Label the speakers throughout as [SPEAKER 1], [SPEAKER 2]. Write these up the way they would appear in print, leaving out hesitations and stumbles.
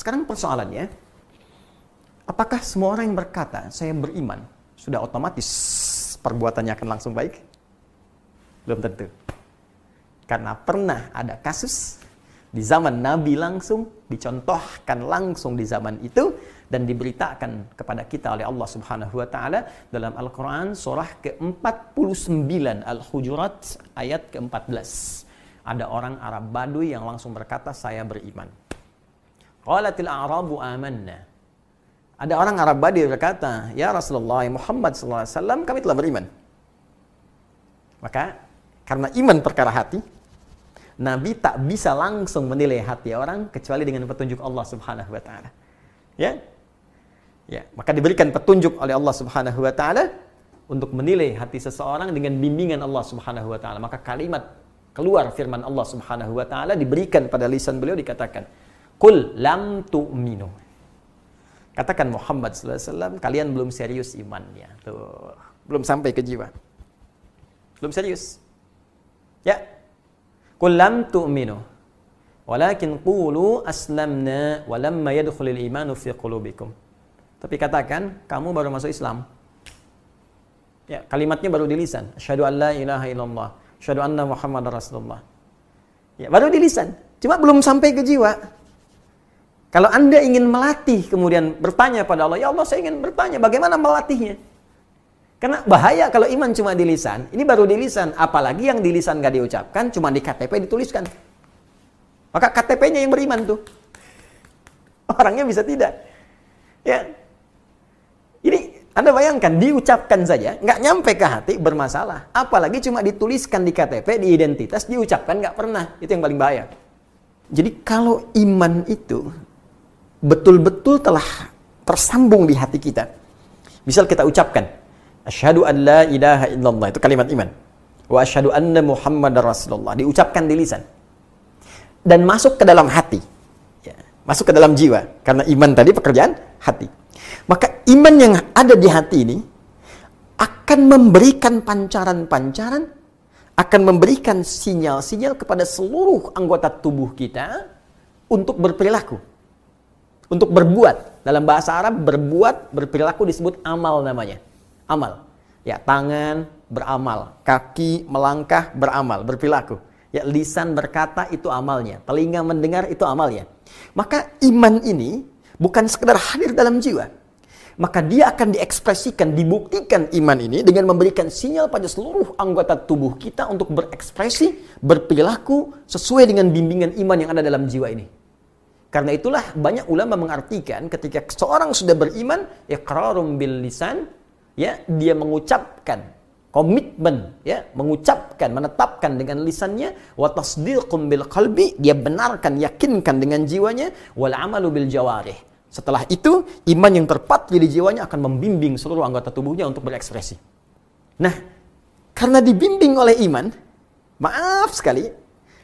[SPEAKER 1] sekarang persoalannya, apakah semua orang yang berkata, saya beriman, sudah otomatis perbuatannya akan langsung baik? Belum tentu. Karena pernah ada kasus di zaman Nabi langsung, dicontohkan langsung di zaman itu, dan diberitakan kepada kita oleh Allah Subhanahu wa Ta'ala dalam Al-Quran surah ke-49 Al-Hujurat ayat ke-14. Ada orang Arab Baduy yang langsung berkata, saya beriman. Qalatil a'rabu amanna. Ada orang Arab Baduy berkata, ya Rasulullah Muhammad SAW, kami telah beriman. Maka karena iman perkara hati, Nabi tak bisa langsung menilai hati orang kecuali dengan petunjuk Allah Subhanahu wa Ta'ala. Ya, maka diberikan petunjuk oleh Allah Subhanahu wa Ta'ala untuk menilai hati seseorang dengan bimbingan Allah Subhanahu wa Ta'ala. Maka kalimat keluar firman Allah Subhanahu wa Ta'ala diberikan pada lisan beliau, dikatakan, "Qul lam tu'minu." Katakan Muhammad sallallahu alaihi wasallam, kalian belum serius imannya. Tuh, belum sampai ke jiwa. Belum serius. Ya. Qul lam tu'minu. Walakin qulu aslamna wa lamma yadkhulul imanu fi qulubikum. Tapi katakan, kamu baru masuk Islam. Ya, kalimatnya baru di lisan. Asyhadu an la ilaha illallah, asyhadu anna Muhammadar Rasulullah. Ya, baru di lisan. Cuma belum sampai ke jiwa. Kalau Anda ingin melatih, kemudian bertanya pada Allah, ya Allah, saya ingin bertanya, bagaimana melatihnya? Karena bahaya kalau iman cuma di lisan. Ini baru di lisan. Apalagi yang di lisan gak diucapkan, cuma di KTP dituliskan. Maka KTP-nya yang beriman tuh. Orangnya bisa tidak. Ya. Ini Anda bayangkan, diucapkan saja, nggak nyampe ke hati, bermasalah. Apalagi cuma dituliskan di KTP, di identitas, diucapkan nggak pernah. Itu yang paling bahaya. Jadi kalau iman itu betul-betul telah tersambung di hati kita. Misal kita ucapkan, asyhadu an la ilaha illallah, itu kalimat iman. Wa asyhadu anna Muhammadar Rasulullah, diucapkan di lisan. Dan masuk ke dalam hati. Ya, masuk ke dalam jiwa. Karena iman tadi pekerjaan hati. Maka iman yang ada di hati ini akan memberikan pancaran-pancaran, akan memberikan sinyal-sinyal kepada seluruh anggota tubuh kita untuk berperilaku, untuk berbuat. Dalam bahasa Arab, berbuat, berperilaku disebut amal namanya. Amal. Ya, tangan beramal, kaki melangkah beramal, berperilaku. Ya, lisan berkata itu amalnya, telinga mendengar itu amalnya. Maka iman ini bukan sekedar hadir dalam jiwa. Maka dia akan diekspresikan, dibuktikan iman ini dengan memberikan sinyal pada seluruh anggota tubuh kita untuk berekspresi, berperilaku sesuai dengan bimbingan iman yang ada dalam jiwa ini. Karena itulah banyak ulama mengartikan ketika seorang sudah beriman, iqrarum bil lisan, ya, dia mengucapkan komitmen, ya, mengucapkan, menetapkan dengan lisannya, wa tasdiqum bil qalbi, dia benarkan, yakinkan dengan jiwanya, wal amalu bil jawarih. Setelah itu, iman yang terpatri di jiwanya akan membimbing seluruh anggota tubuhnya untuk berekspresi. Nah, karena dibimbing oleh iman, maaf sekali,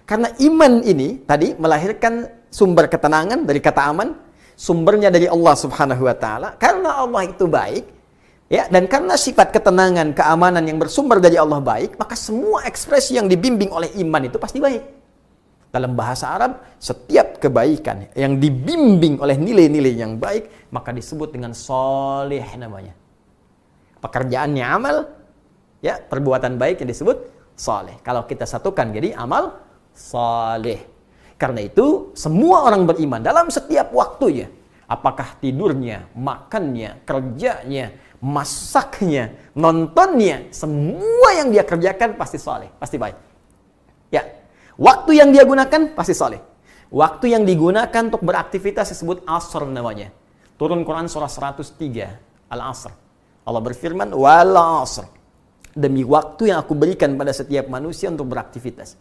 [SPEAKER 1] karena iman ini tadi melahirkan sumber ketenangan dari kata aman, sumbernya dari Allah Subhanahu wa Ta'ala. Karena Allah itu baik, ya, dan karena sifat ketenangan, keamanan yang bersumber dari Allah baik, maka semua ekspresi yang dibimbing oleh iman itu pasti baik. Dalam bahasa Arab, setiap kebaikan yang dibimbing oleh nilai-nilai yang baik, maka disebut dengan soleh namanya. Pekerjaannya amal, ya, perbuatan baik yang disebut soleh. Kalau kita satukan jadi amal soleh. Karena itu, semua orang beriman dalam setiap waktunya, apakah tidurnya, makannya, kerjanya, masaknya, nontonnya, semua yang dia kerjakan pasti soleh, pasti baik. Ya. Waktu yang dia gunakan pasti soleh. Waktu yang digunakan untuk beraktivitas disebut asr namanya. Turun Quran surah 103, Al-Asr. Allah berfirman, wal asr. Demi waktu yang aku berikan pada setiap manusia untuk beraktivitas.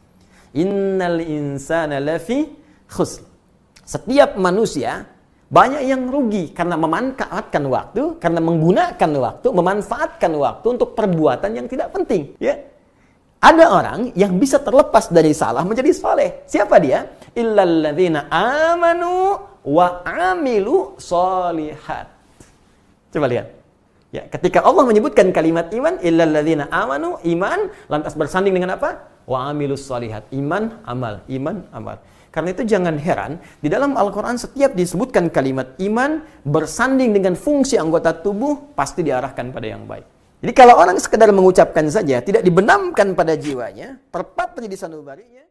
[SPEAKER 1] Innal insana lafi khusr. Setiap manusia banyak yang rugi karena memanfaatkan waktu, karena menggunakan waktu, memanfaatkan waktu untuk perbuatan yang tidak penting. Ya. Ada orang yang bisa terlepas dari salah menjadi soleh. Siapa dia? Illalladzina amanu wa amilu solihat. Coba lihat. Ya, ketika Allah menyebutkan kalimat iman, illalladzina amanu, iman, lantas bersanding dengan apa? Wa amilus solihat. Iman, amal. Iman, amal. Karena itu jangan heran, di dalam Al-Quran setiap disebutkan kalimat iman, bersanding dengan fungsi anggota tubuh, pasti diarahkan pada yang baik. Jadi kalau orang sekedar mengucapkan saja, tidak dibenamkan pada jiwanya, terpatri di sanubarinya,